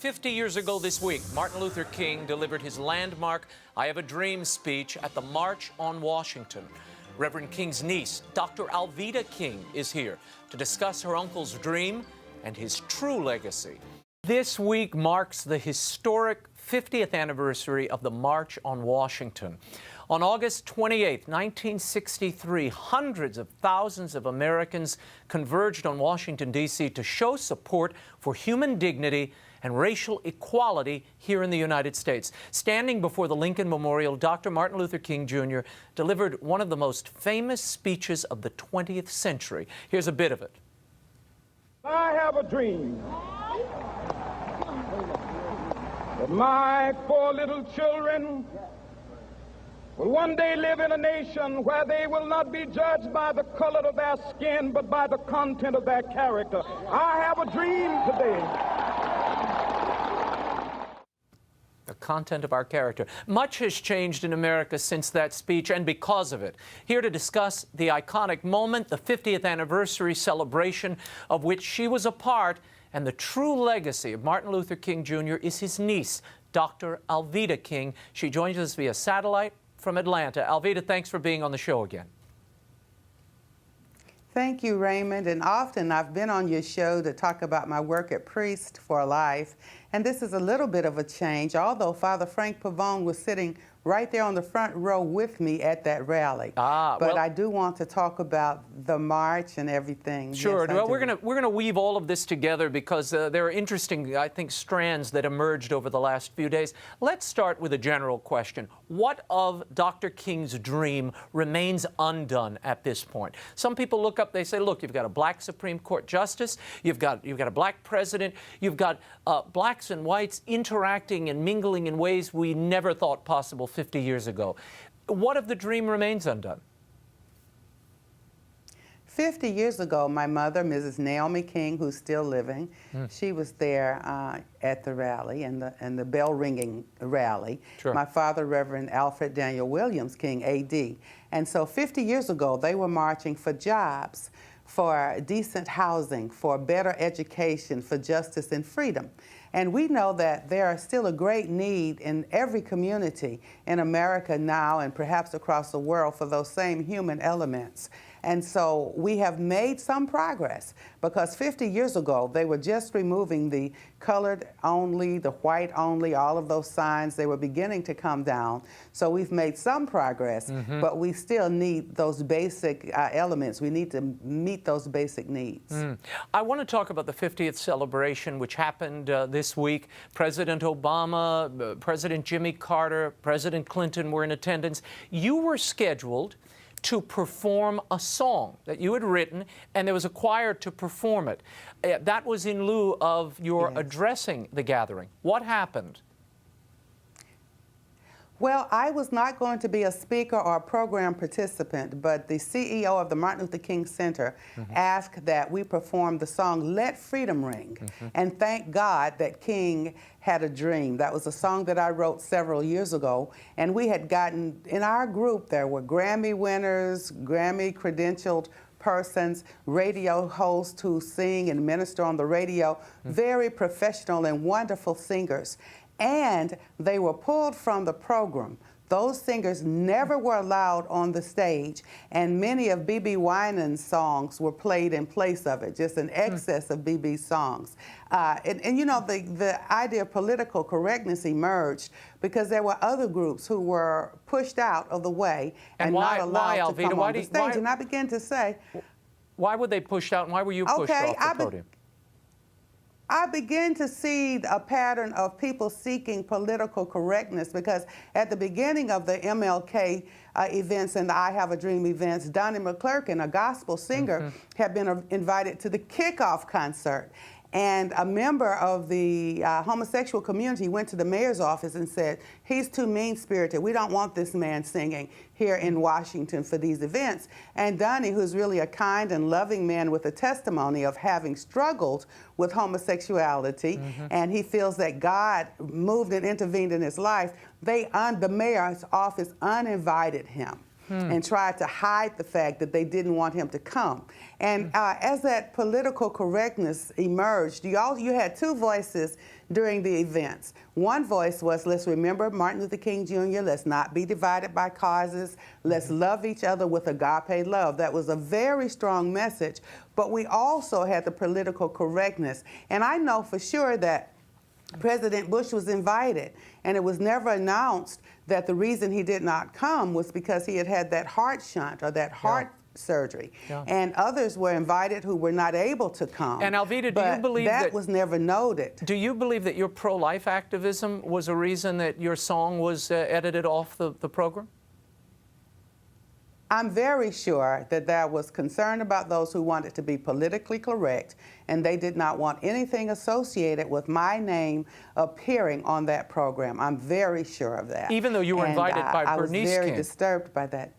50 years ago this week, Martin Luther King delivered his landmark I Have a Dream speech at the March on Washington. Reverend King's niece, Dr. Alveda King, is here to discuss her uncle's dream and his true legacy. This week marks the historic 50th anniversary of the March on Washington. On August 28, 1963, hundreds of thousands of Americans converged on Washington, D.C. to show support for human dignity and racial equality here in the United States. Standing before the Lincoln Memorial, Dr. Martin Luther King Jr. delivered one of the most famous speeches of the 20th century. Here's a bit of it. I have a dream that my four little children will one day live in a nation where they will not be judged by the color of their skin, but by the content of their character. I have a dream today. The content of our character. Much has changed in America since that speech, and because of it. Here to discuss the iconic moment, the 50th anniversary celebration of which she was a part, and the true legacy of Martin Luther King Jr. is his niece, Dr. Alveda King. She joins us via satellite from Atlanta. Alveda, thanks for being on the show again. Thank you, Raymond. And often I've been on your show to talk about my work at Priest for Life. And this is a little bit of a change, although Father Frank Pavone was sitting right there on the front row with me at that rally. But I do want to talk about the march and everything. Sure. Yes, well, we're gonna weave all of this together because there are interesting, I think, strands that emerged over the last few days. Let's start with a general question. What of Dr. King's dream remains undone at this point? Some people look up, they say, look, you've got a black Supreme Court justice, you've got a black president, you've got blacks and whites interacting and mingling in ways we never thought possible 50 years ago. What of the dream remains undone? 50 years ago, my mother, Mrs. Naomi King, who's still living, she was there at the rally and the bell ringing rally. Sure. My father, Reverend Alfred Daniel Williams King, A.D. And so 50 years ago, they were marching for jobs, for decent housing, for better education, for justice and freedom. And we know that there is still a great need in every community in America now and perhaps across the world for those same human elements. And so we have made some progress because 50 years ago, they were just removing the colored only, the white only, all of those signs. They were beginning to come down. So we've made some progress, but we still need those basic elements. We need to meet those basic needs. I want to talk about the 50th celebration, which happened this week. President Obama, President Jimmy Carter, President Clinton were in attendance. You were scheduled to perform a song that you had written, and there was a choir to perform it. That was in lieu of your addressing the gathering. What happened? Well, I was not going to be a speaker or a program participant, but the CEO of the Martin Luther King Center asked that we perform the song Let Freedom Ring. And thank God that King had a dream. That was a song that I wrote several years ago. And we had gotten, in our group, there were Grammy winners, Grammy credentialed persons, radio hosts who sing and minister on the radio, very professional and wonderful singers. And they were pulled from the program. Those singers never were allowed on the stage, and many of B.B. Winans' songs were played in place of it, just an excess of B.B.'s songs. And you know, the idea of political correctness emerged because there were other groups who were pushed out of the way and not allowed to come on the stage. And I began to say, why were they pushed out, and why were you pushed off the podium? I begin to see a pattern of people seeking political correctness because at the beginning of the MLK events and the I Have a Dream events, Donnie McClurkin, a gospel singer, had been invited to the kickoff concert. And a member of the homosexual community went to the mayor's office and said, he's too mean-spirited. We don't want this man singing here in Washington for these events. And Donnie, who's really a kind and loving man with a testimony of having struggled with homosexuality, and he feels that God moved and intervened in his life, the mayor's office uninvited him. and tried to hide the fact that they didn't want him to come. And as that political correctness emerged, you had two voices during the events. One voice was, let's remember Martin Luther King Jr., let's not be divided by causes, let's love each other with agape love. That was a very strong message, but we also had the political correctness. And I know for sure that President Bush was invited, and it was never announced that the reason he did not come was because he had had that heart shunt or that heart surgery. And others were invited who were not able to come. And Alveda, do you believe that was never noted? Do you believe that your pro-life activism was a reason that your song was edited off the program? I'm very sure that there was concern about those who wanted to be politically correct, and they did not want anything associated with my name appearing on that program. I'm very sure of that. Even though you were invited by Bernice King. I was very disturbed by that.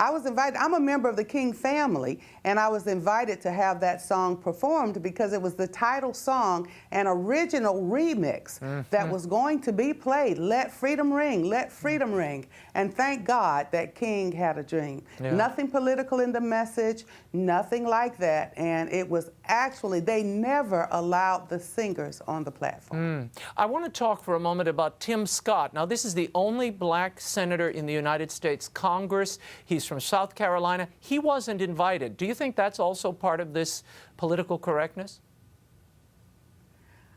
I was invited. I'm a member of the King family, and I was invited to have that song performed because it was the title song, an original remix that was going to be played. Let freedom ring, let freedom ring. And thank God that King had a dream. Nothing political in the message, nothing like that. And it was actually, they never allowed the singers on the platform. I want to talk for a moment about Tim Scott. Now, this is the only black senator in the United States Congress. He's from South Carolina. He wasn't invited. Do you think that's also part of this political correctness?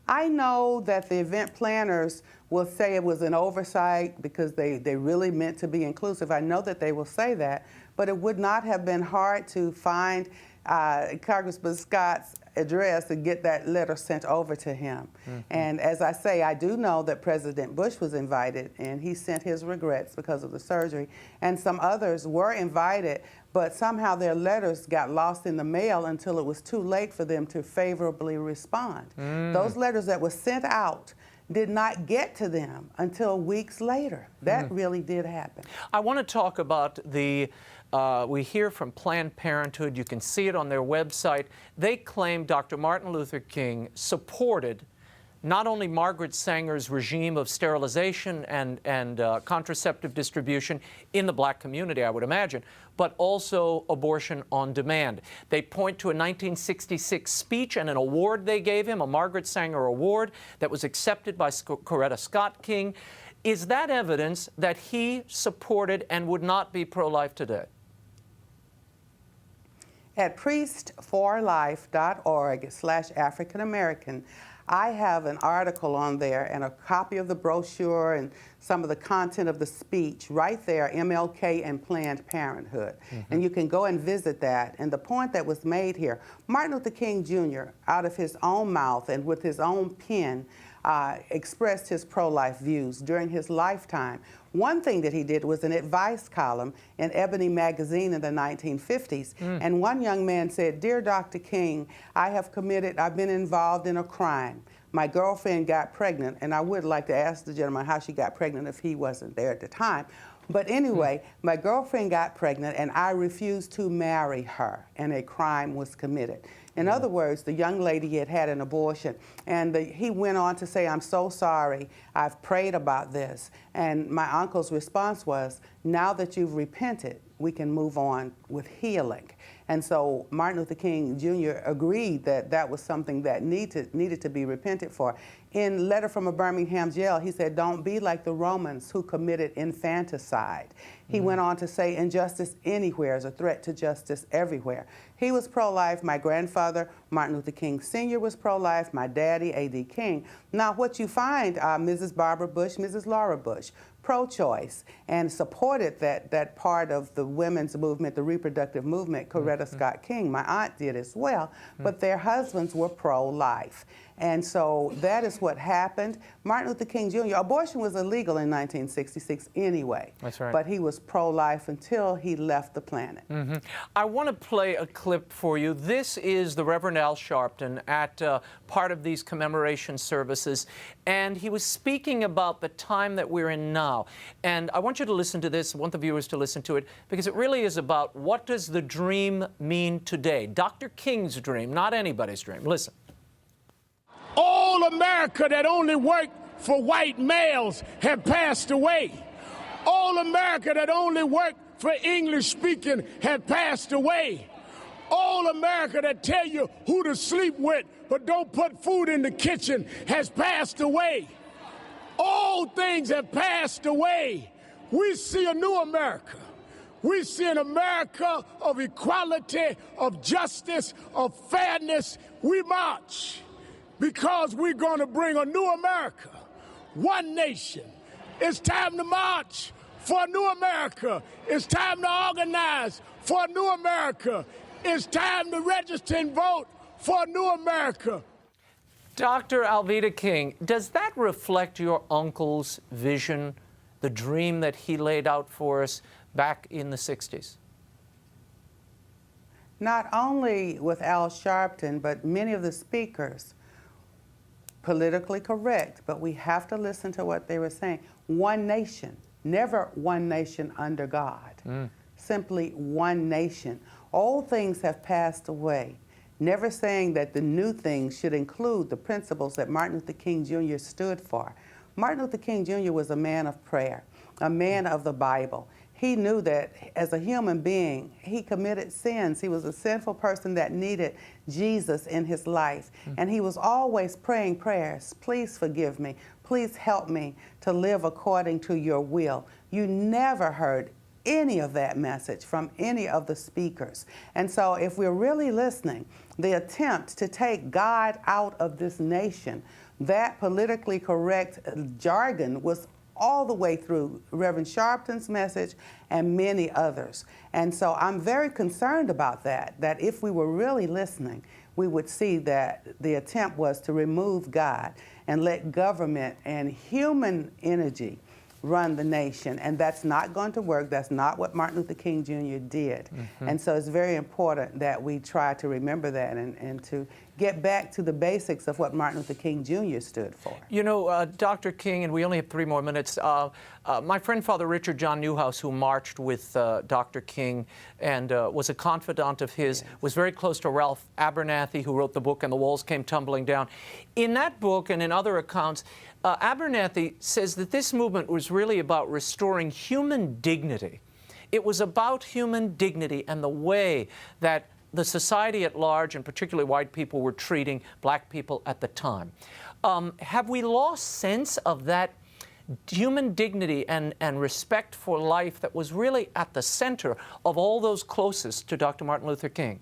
I know that the event planners will say it was an oversight because they really meant to be inclusive. I know that they will say that, but it would not have been hard to find Congressman Scott's address and get that letter sent over to him. And as I say, I do know that President Bush was invited, and he sent his regrets because of the surgery, and some others were invited, but somehow their letters got lost in the mail until it was too late for them to favorably respond. Those letters that were sent out did not get to them until weeks later. That really did happen. I want to talk about the we hear from Planned Parenthood. You can see it on their website. They claim Dr. Martin Luther King supported not only Margaret Sanger's regime of sterilization and contraceptive distribution in the black community, I would imagine, but also abortion on demand. They point to a 1966 speech and an award they gave him, a Margaret Sanger Award, that was accepted by Coretta Scott King. Is that evidence that he supported and would not be pro-life today? At priestforlife.org/African American, I have an article on there and a copy of the brochure and some of the content of the speech right there, MLK and Planned Parenthood. And you can go and visit that. And the point that was made here, Martin Luther King Jr., out of his own mouth and with his own pen, expressed his pro-life views during his lifetime. One thing that he did was an advice column in Ebony magazine in the 1950s. And one young man said, "Dear Dr. King, I've been involved in a crime. My girlfriend got pregnant," and I would like to ask the gentleman how she got pregnant if he wasn't there at the time. But anyway, my girlfriend got pregnant and I refused to marry her, and a crime was committed. In other words, the young lady had had an abortion, and he went on to say, "I'm so sorry, I've prayed about this." And my uncle's response was, "Now that you've repented, we can move on with healing." And so Martin Luther King Jr. agreed that that was something that needed to be repented for. In Letter from a Birmingham Jail, he said, "Don't be like the Romans who committed infanticide." He went on to say, "Injustice anywhere is a threat to justice everywhere." He was pro-life. My grandfather, Martin Luther King Sr., was pro-life. My daddy, A.D. King. Now, what you find, Mrs. Barbara Bush, Mrs. Laura Bush, pro-choice, and supported that part of the women's movement, the reproductive movement, Coretta Scott King. My aunt did as well, but their husbands were pro-life. And so that is what happened. Martin Luther King Jr., abortion was illegal in 1966 anyway. That's right. But he was pro-life until he left the planet. I want to play a clip for you. This is the Reverend Al Sharpton at part of these commemoration services, and he was speaking about the time that we're in now. And I want you to listen to this, I want the viewers to listen to it, because it really is about what does the dream mean today? Dr. King's dream, not anybody's dream. Listen. All America that only worked for white males have passed away. All America that only worked for English speaking have passed away. All America that tell you who to sleep with but don't put food in the kitchen has passed away. All things have passed away. We see a new America. We see an America of equality, of justice, of fairness. We march because we're going to bring a new America, one nation. It's time to march for a new America. It's time to organize for a new America. It's time to register and vote for a new America. Dr. Alveda King, does that reflect your uncle's vision, the dream that he laid out for us back in the 60s? Not only with Al Sharpton, but many of the speakers, politically correct, but we have to listen to what they were saying. One nation, never one nation under God, simply one nation. Old things have passed away, never saying that the new things should include the principles that Martin Luther King Jr. stood for. Martin Luther King Jr. was a man of prayer, a man of the Bible. He knew that as a human being, he committed sins. He was a sinful person that needed Jesus in his life. And he was always praying prayers, please forgive me, please help me to live according to your will. You never heard any of that message from any of the speakers. And so if we're really listening, the attempt to take God out of this nation, that politically correct jargon was all the way through Reverend Sharpton's message and many others. And so I'm very concerned about that if we were really listening, we would see that the attempt was to remove God and let government and human energy run the nation, and that's not going to work. That's not what Martin Luther King Jr. did. And so it's very important that we try to remember that and to get back to the basics of what Martin Luther King Jr. stood for. You know, Dr. King, and we only have 3 more minutes, my friend Father Richard John Newhouse, who marched with Dr. King and was a confidant of his, was very close to Ralph Abernathy, who wrote the book And the Walls Came Tumbling Down. In that book and in other accounts, Abernathy says that this movement was really about restoring human dignity. It was about human dignity and the way that the society at large, and particularly white people, were treating black people at the time. Have we lost sense of that human dignity and respect for life that was really at the center of all those closest to Dr. Martin Luther King?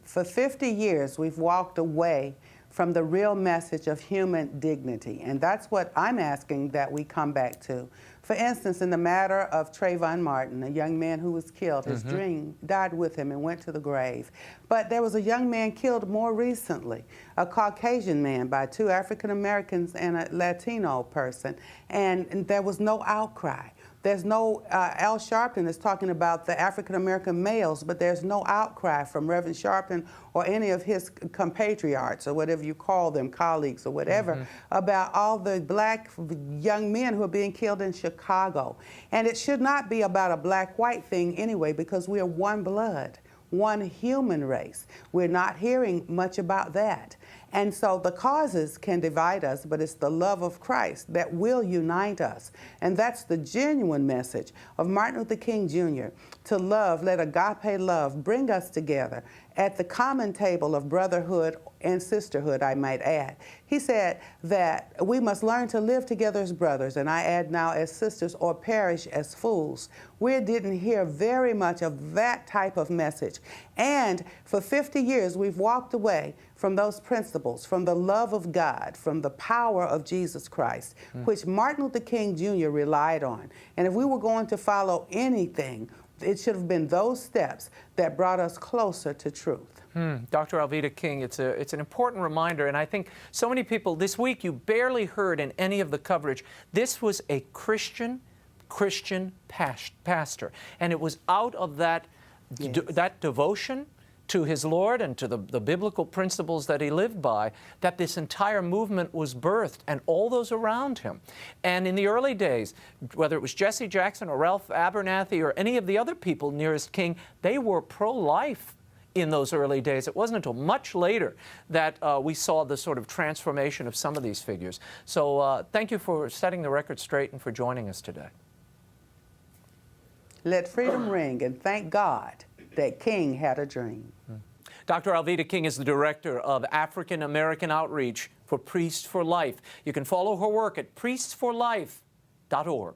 For 50 years, we've walked away from the real message of human dignity. And that's what I'm asking that we come back to. For instance, in the matter of Trayvon Martin, a young man who was killed, his dream died with him and went to the grave. But there was a young man killed more recently, a Caucasian man by 2 African Americans and a Latino person, and there was no outcry. There's no, Al Sharpton is talking about the African-American males, but there's no outcry from Reverend Sharpton or any of his compatriots, or whatever you call them, colleagues or whatever, about all the black young men who are being killed in Chicago. And it should not be about a black-white thing anyway, because we are one blood, one human race. We're not hearing much about that. And so the causes can divide us, but it's the love of Christ that will unite us. And that's the genuine message of Martin Luther King Jr. To love, let agape love bring us together at the common table of brotherhood and sisterhood, I might add. He said that we must learn to live together as brothers, and I add now as sisters, or perish as fools. We didn't hear very much of that type of message. And for 50 years, we've walked away from those principles, from the love of God, from the power of Jesus Christ, which Martin Luther King Jr. relied on. And if we were going to follow anything, it should have been those steps that brought us closer to truth. Dr. Alveda King, it's an important reminder, and I think so many people, this week you barely heard in any of the coverage, this was a Christian pastor, and it was out of that, that devotion to his Lord and to the biblical principles that he lived by, that this entire movement was birthed, and all those around him. And in the early days, whether it was Jesse Jackson or Ralph Abernathy or any of the other people nearest King, they were pro-life in those early days. It wasn't until much later that we saw the sort of transformation of some of these figures. So thank you for setting the record straight and for joining us today. Let freedom ring, and thank God that King had a dream. Dr. Alveda King is the director of African American Outreach for Priests for Life. You can follow her work at priestsforlife.org.